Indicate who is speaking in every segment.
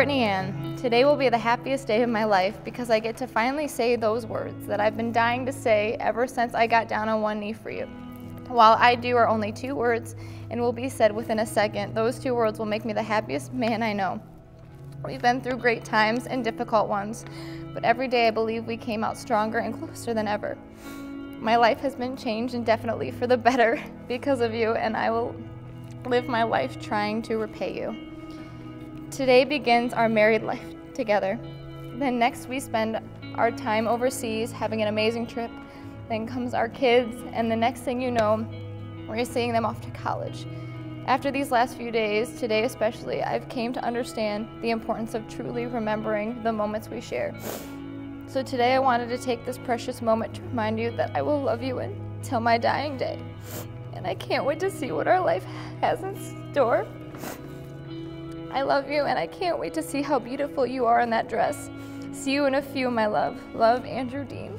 Speaker 1: Courtney Ann. Today will be the happiest day of my life because I get to finally say those words that I've been dying to say ever since I got down on one knee for you. While I do are only 2 words and will be said within a second, those 2 words will make me the happiest man I know. We've been through great times and difficult ones, but every day I believe we came out stronger and closer than ever. My life has been changed and definitely for the better because of you, and I will live my life trying to repay you. Today begins our married life together. Then next we spend our time overseas having an amazing trip. Then comes our kids, and the next thing you know, we're seeing them off to college. After these last few days, today especially, I've came to understand the importance of truly remembering the moments we share. So today I wanted to take this precious moment to remind you that I will love you until my dying day. And I can't wait to see what our life has in store. I love you, and I can't wait to see how beautiful you are in that dress. See you in a few, my love. Love, Andrew Dean.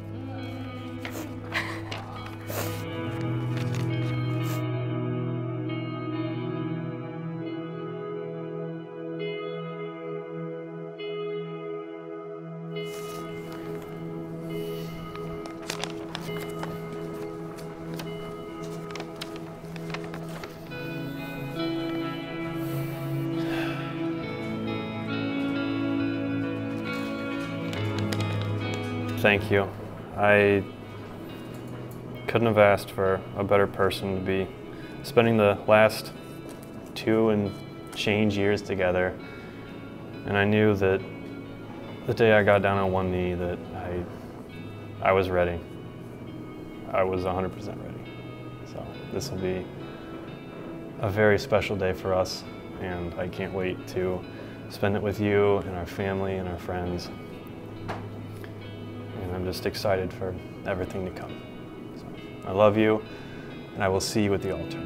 Speaker 2: Thank you. I couldn't have asked for a better person to be spending the last 2 and change years together. And I knew that the day I got down on one knee that I was ready. I was 100% ready. So this will be a very special day for us, and I can't wait to spend it with you and our family and our friends. I'm just excited for everything to come. So, I love you, and I will see you at the altar.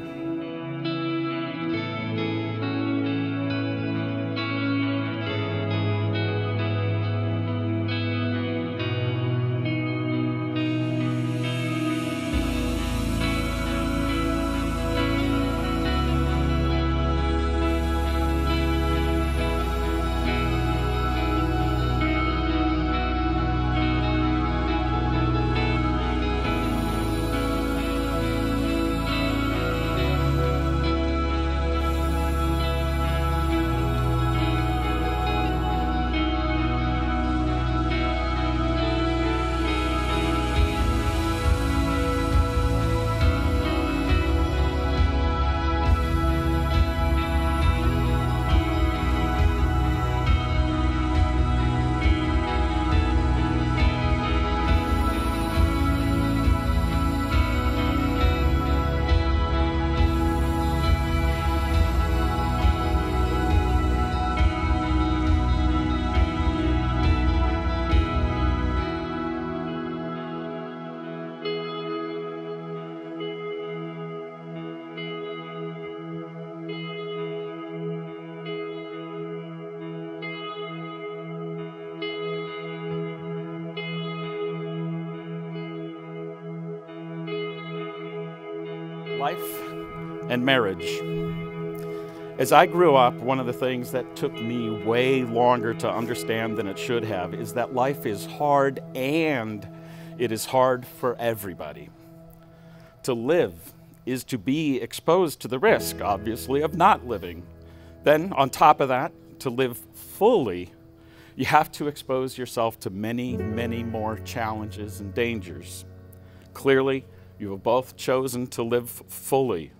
Speaker 3: Life and marriage. As I grew up, one of the things that took me way longer to understand than it should have is that life is hard, and it is hard for everybody. To live is to be exposed to the risk, obviously, of not living. Then, on top of that, to live fully, you have to expose yourself to many, many more challenges and dangers. Clearly, you have both chosen to live fully.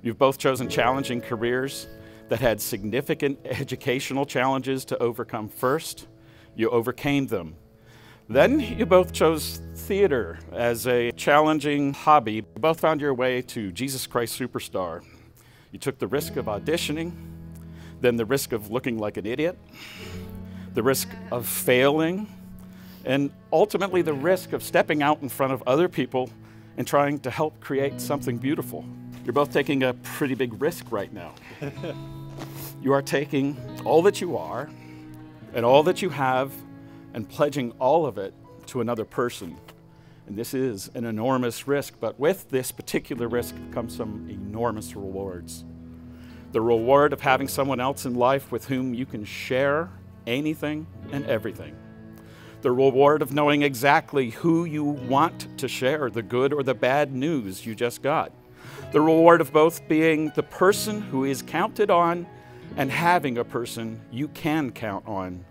Speaker 3: You've both chosen challenging careers that had significant educational challenges to overcome first. You overcame them. Then you both chose theater as a challenging hobby. You both found your way to Jesus Christ Superstar. You took the risk of auditioning, then the risk of looking like an idiot, the risk of failing, and ultimately the risk of stepping out in front of other people and trying to help create something beautiful. You're both taking a pretty big risk right now. You are taking all that you are and all that you have and pledging all of it to another person. And this is an enormous risk, but with this particular risk comes some enormous rewards. The reward of having someone else in life with whom you can share anything and everything. The reward of knowing exactly who you want to share the good or the bad news you just got. The reward of both being the person who is counted on and having a person you can count on.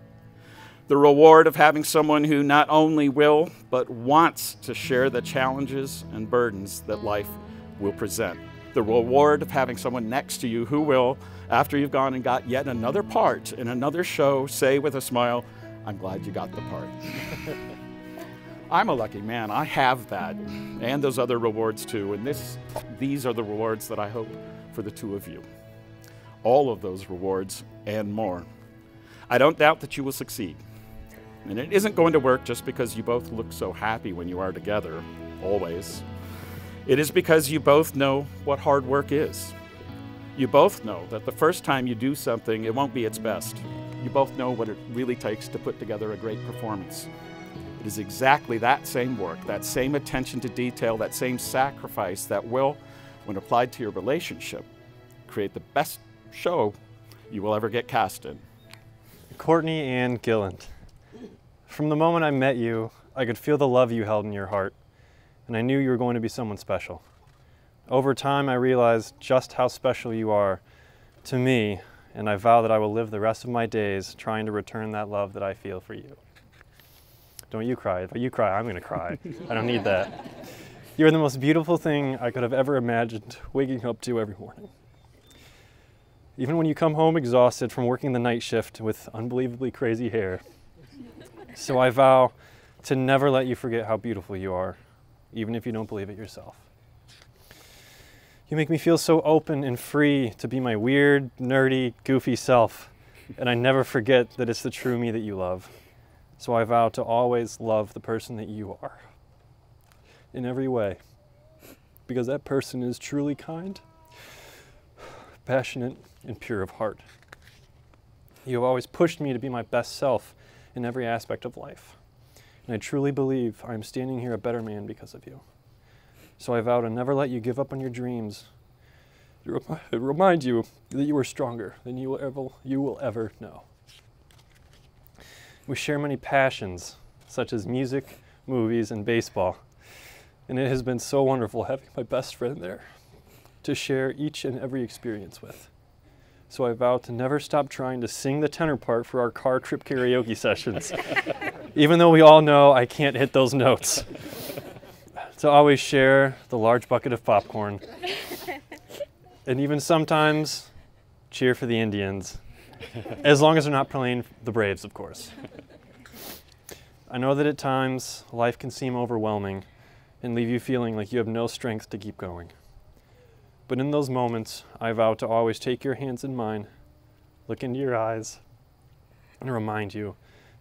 Speaker 3: The reward of having someone who not only will, but wants to share the challenges and burdens that life will present. The reward of having someone next to you who will, after you've gone and got yet another part in another show, say with a smile, "I'm glad you got the part." I'm a lucky man. I have that, and those other rewards too. And these are the rewards that I hope for the two of you. All of those rewards and more. I don't doubt that you will succeed. And it isn't going to work just because you both look so happy when you are together, always. It is because you both know what hard work is. You both know that the first time you do something, it won't be its best. You both know what it really takes to put together a great performance. It is exactly that same work, that same attention to detail, that same sacrifice that will, when applied to your relationship, create the best show you will ever get cast in.
Speaker 2: Courtney Ann Gilland. From the moment I met you, I could feel the love you held in your heart, and I knew you were going to be someone special. Over time, I realized just how special you are to me, and I vow that I will live the rest of my days trying to return that love that I feel for you. Don't you cry. If you cry, I'm going to cry. I don't need that. You're the most beautiful thing I could have ever imagined waking up to every morning. Even when you come home exhausted from working the night shift with unbelievably crazy hair. So I vow to never let you forget how beautiful you are, even if you don't believe it yourself. You make me feel so open and free to be my weird, nerdy, goofy self, and I never forget that it's the true me that you love. So I vow to always love the person that you are, in every way, because that person is truly kind, passionate, and pure of heart. You have always pushed me to be my best self in every aspect of life, and I truly believe I am standing here a better man because of you. So I vow to never let you give up on your dreams, to remind you that you are stronger than you will ever know. We share many passions, such as music, movies, and baseball, and it has been so wonderful having my best friend there to share each and every experience with. So I vow to never stop trying to sing the tenor part for our car trip karaoke sessions, even though we all know I can't hit those notes. To always share the large bucket of popcorn, and even sometimes cheer for the Indians, as long as they're not playing the Braves, of course. I know that at times life can seem overwhelming and leave you feeling like you have no strength to keep going. But in those moments, I vow to always take your hands in mine, look into your eyes, and remind you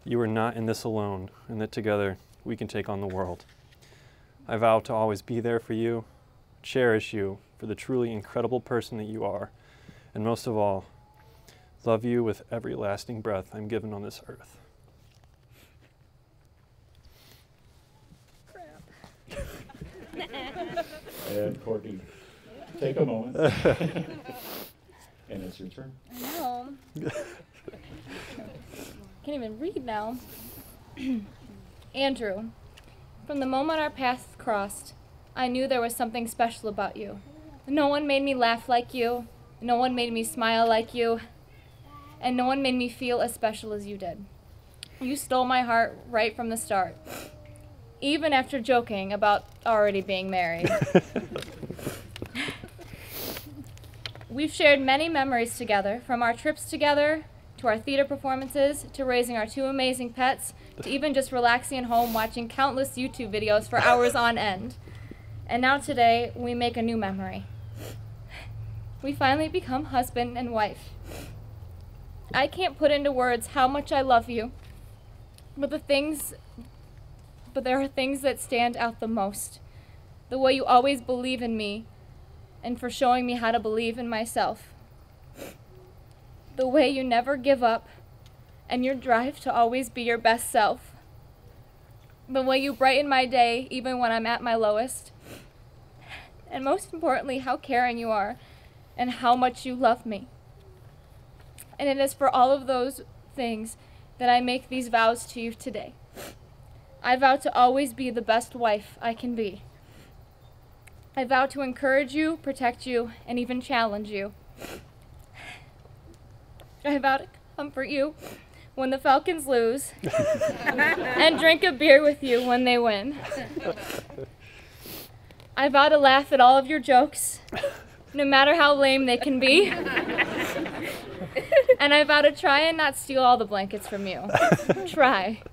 Speaker 2: you are not in this alone, and that together we can take on the world. I vow to always be there for you, cherish you for the truly incredible person that you are, and most of all, love you with every lasting breath I'm given on this earth.
Speaker 3: And Courtney, take a moment. And it's your turn.
Speaker 1: I know. Can't even read now. Andrew, from the moment our paths crossed, I knew there was something special about you. No one made me laugh like you. No one made me smile like you. And no one made me feel as special as you did. You stole my heart right from the start, even after joking about already being married. We've shared many memories together, from our trips together, to our theater performances, to raising our two amazing pets, to even just relaxing at home watching countless YouTube videos for hours on end. And now today, we make a new memory. We finally become husband and wife. I can't put into words how much I love you, but there are things that stand out the most. The way you always believe in me, and for showing me how to believe in myself. The way you never give up, and your drive to always be your best self. The way you brighten my day even when I'm at my lowest. And most importantly, how caring you are, and how much you love me. And it is for all of those things that I make these vows to you today. I vow to always be the best wife I can be. I vow to encourage you, protect you, and even challenge you. I vow to comfort you when the Falcons lose and drink a beer with you when they win. I vow to laugh at all of your jokes, no matter how lame they can be. And I vow to try and not steal all the blankets from you. Try.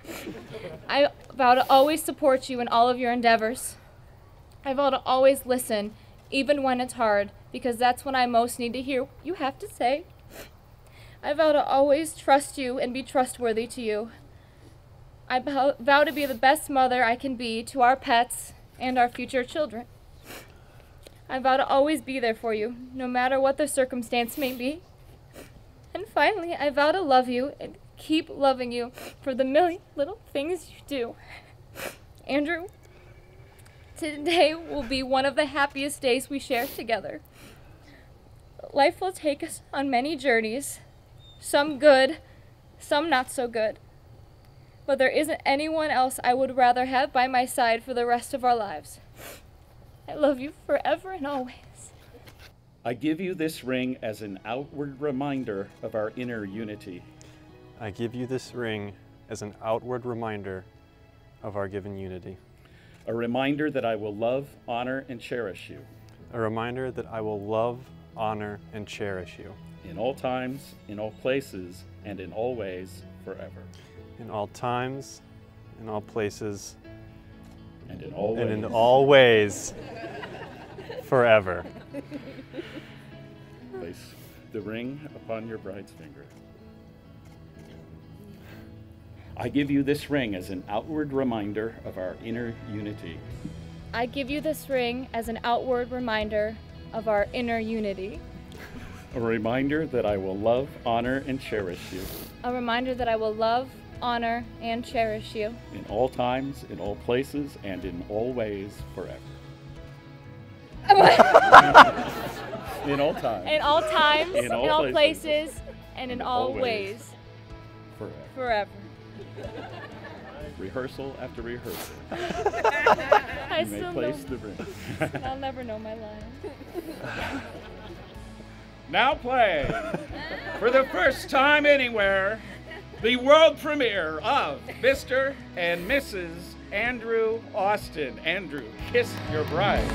Speaker 1: I vow to always support you in all of your endeavors. I vow to always listen, even when it's hard, because that's when I most need to hear what you have to say. I vow to always trust you and be trustworthy to you. I vow to be the best mother I can be to our pets and our future children. I vow to always be there for you, no matter what the circumstance may be. And finally, I vow to love you and keep loving you for the million little things you do. Andrew, today will be one of the happiest days we share together. Life will take us on many journeys, some good, some not so good. But there isn't anyone else I would rather have by my side for the rest of our lives. I love you forever and always.
Speaker 3: I give you this ring as an outward reminder of our inner unity.
Speaker 2: I give you this ring as an outward reminder of our given unity.
Speaker 3: A reminder that I will love, honor, and cherish you.
Speaker 2: A reminder that I will love, honor, and cherish you.
Speaker 3: In all times, in all places, and in all ways, forever.
Speaker 2: In all times, in all places,
Speaker 3: And in all ways.
Speaker 2: and in all ways, forever.
Speaker 3: Place the ring upon your bride's finger. I give you this ring as an outward reminder of our inner unity.
Speaker 1: I give you this ring as an outward reminder of our inner unity.
Speaker 3: A reminder that I will love, honor, and cherish you.
Speaker 1: A reminder that I will love, honor, and cherish you.
Speaker 3: In all times, in all places, and in all ways, forever. In all times.
Speaker 1: In all times,
Speaker 3: In
Speaker 1: in
Speaker 3: all
Speaker 1: all
Speaker 3: places,
Speaker 1: places, and in all ways,
Speaker 3: Forever.
Speaker 1: forever.
Speaker 3: Rehearsal after rehearsal.
Speaker 1: I
Speaker 3: You may
Speaker 1: still
Speaker 3: place
Speaker 1: know.
Speaker 3: the ring.
Speaker 1: I'll never know my line.
Speaker 3: Now playing, for the first time anywhere, the world premiere of Mr. and Mrs. Andrew Austin. Andrew, kiss your bride.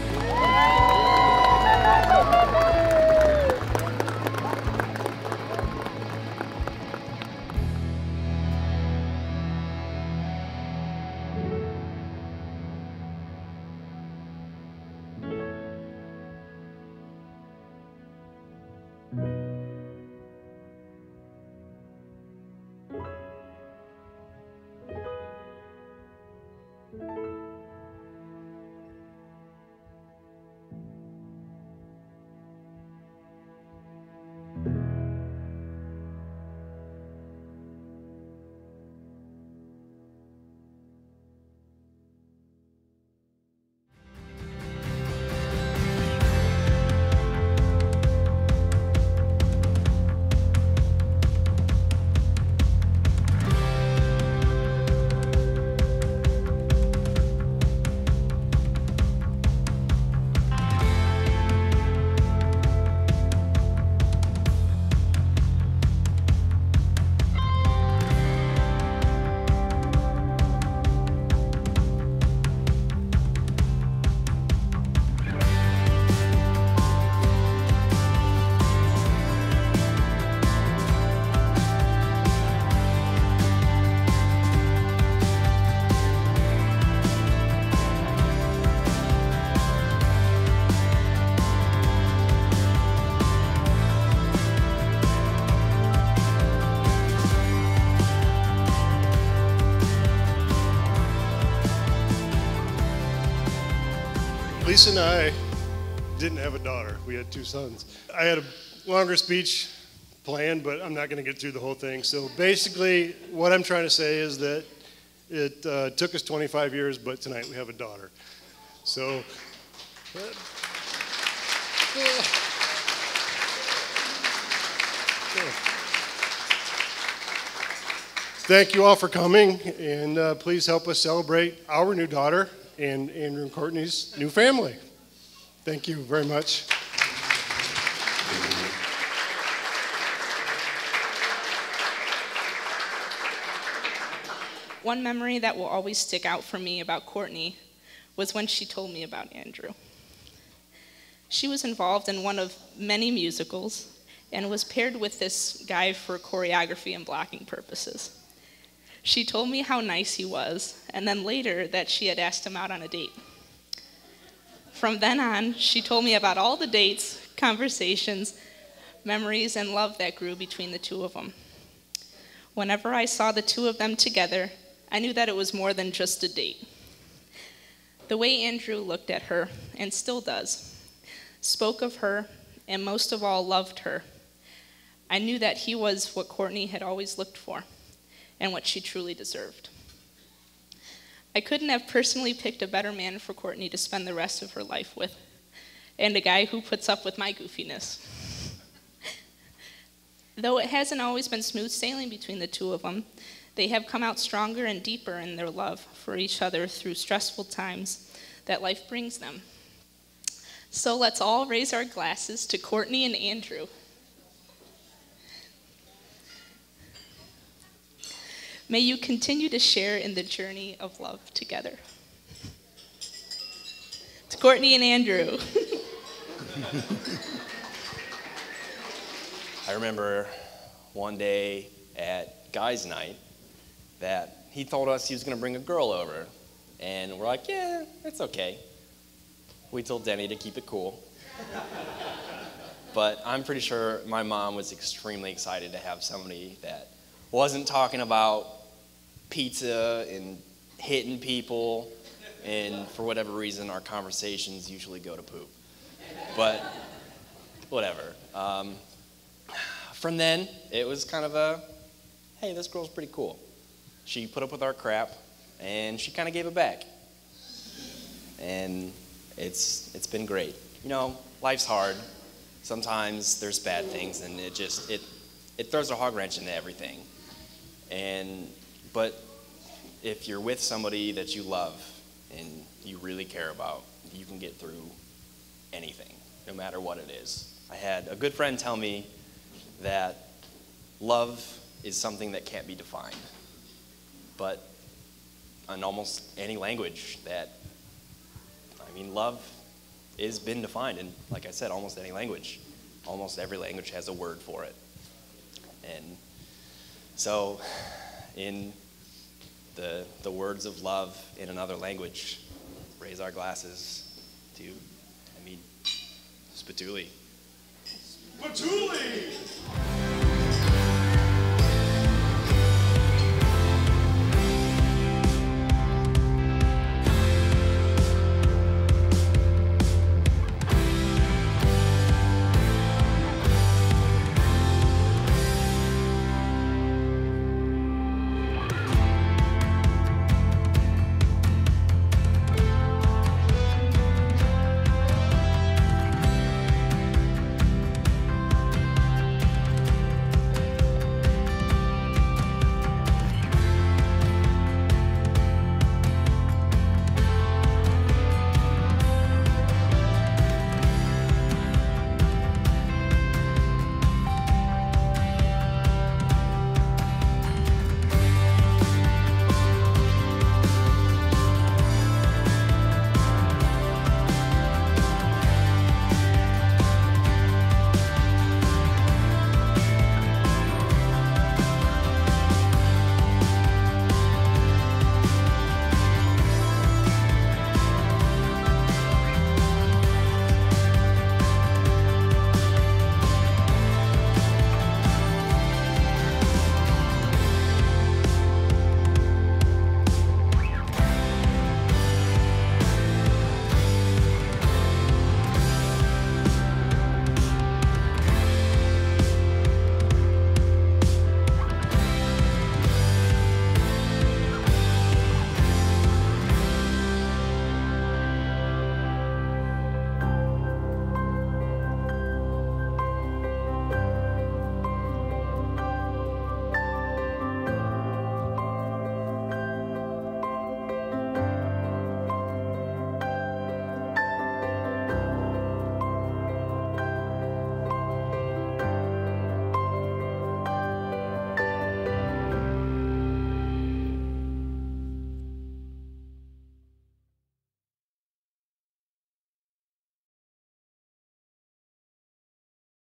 Speaker 4: Lisa and I didn't have a daughter. We had 2 sons. I had a longer speech planned, but I'm not going to get through the whole thing. So basically, what I'm trying to say is that it took us 25 years, but tonight we have a daughter. So, thank you all for coming, and please help us celebrate our new daughter and Andrew and Courtney's new family. Thank you very much.
Speaker 5: One memory that will always stick out for me about Courtney was when she told me about Andrew. She was involved in one of many musicals and was paired with this guy for choreography and blocking purposes. She told me how nice he was, and then later that she had asked him out on a date. From then on, she told me about all the dates, conversations, memories, and love that grew between the two of them. Whenever I saw the two of them together, I knew that it was more than just a date. The way Andrew looked at her, and still does, spoke of her, and most of all loved her, I knew that he was what Courtney had always looked for, and what she truly deserved. I couldn't have personally picked a better man for Courtney to spend the rest of her life with, and a guy who puts up with my goofiness. Though it hasn't always been smooth sailing between the two of them, they have come out stronger and deeper in their love for each other through stressful times that life brings them. So let's all raise our glasses to Courtney and Andrew. May you continue to share in the journey of love together. To Courtney and Andrew.
Speaker 6: I remember one day at guys' night that he told us he was going to bring a girl over. And we're like, yeah, it's okay. We told Denny to keep it cool. But I'm pretty sure my mom was extremely excited to have somebody that wasn't talking about pizza and hitting people, and for whatever reason, our conversations usually go to poop. But whatever. From then, it was kind of a, hey, this girl's pretty cool. She put up with our crap, and she kind of gave it back. And it's been great. You know, life's hard. Sometimes there's bad things, and it throws a hog wrench into everything. But if you're with somebody that you love and you really care about, you can get through anything, no matter what it is. I had a good friend tell me that love is something that can't be defined, but in almost any language love has been defined in, like I said, almost any language. Almost every language has a word for it. And so in the words of love in another language, raise our glasses to, Spatuli.
Speaker 3: Spatuli!